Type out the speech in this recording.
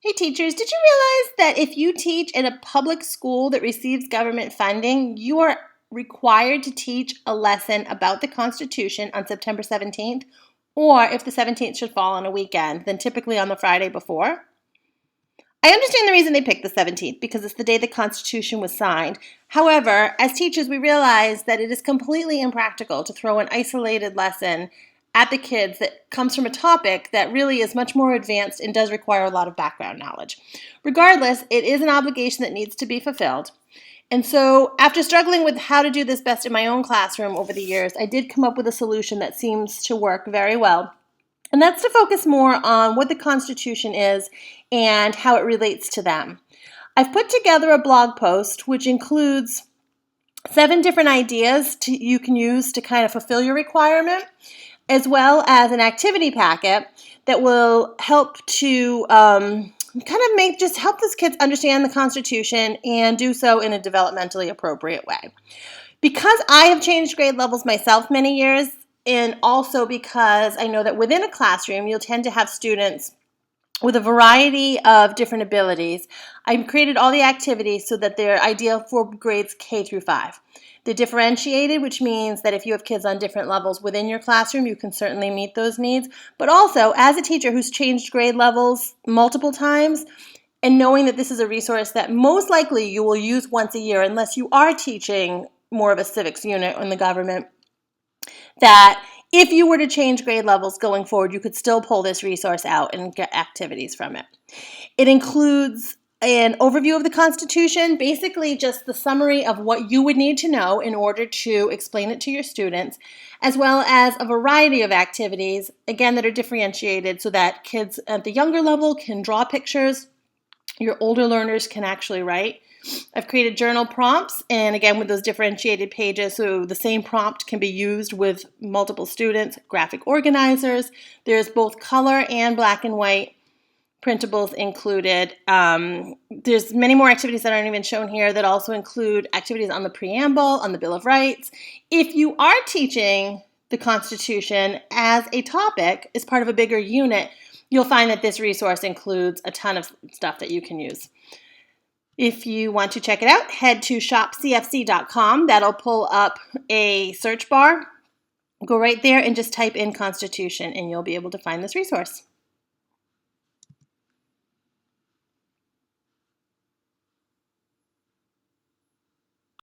Hey teachers, did you realize that if you teach in a public school that receives government funding, you are required to teach a lesson about the Constitution on September 17th? Or if the 17th should fall on a weekend, then typically on the Friday before? I understand the reason they picked the 17th because it's the day the Constitution was signed. However, as teachers, we realize that it is completely impractical to throw an isolated lesson at the kids that comes from a topic that really is much more advanced and does require a lot of background knowledge. Regardless, it is an obligation that needs to be fulfilled. And so, after struggling with how to do this best in my own classroom over the years, I did come up with a solution that seems to work very well. And that's to focus more on what the Constitution is and how it relates to them. I've put together a blog post which includes 7 different ideas you can use to kind of fulfill your requirement, as well as an activity packet that will help to help these kids understand the Constitution and do so in a developmentally appropriate way. Because I have changed grade levels myself many years, and also because I know that within a classroom, you'll tend to have students with a variety of different abilities. I've created all the activities so that they're ideal for grades K through 5. They're differentiated, which means that if you have kids on different levels within your classroom, you can certainly meet those needs. But also, as a teacher who's changed grade levels multiple times, and knowing that this is a resource that most likely you will use once a year unless you are teaching more of a civics unit in the government, that if you were to change grade levels going forward, you could still pull this resource out and get activities from it. It includes an overview of the Constitution, basically just the summary of what you would need to know in order to explain it to your students, as well as a variety of activities, again, that are differentiated so that kids at the younger level can draw pictures, your older learners can actually write. I've created journal prompts, and again with those differentiated pages, so the same prompt can be used with multiple students, graphic organizers. There's both color and black and white printables included. There's many more activities that aren't even shown here that also include activities on the preamble, on the Bill of Rights. If you are teaching the Constitution as a topic, as part of a bigger unit, you'll find that this resource includes a ton of stuff that you can use. If you want to check it out, head to shopcfc.com. That'll pull up a search bar. Go right there and just type in Constitution, and you'll be able to find this resource.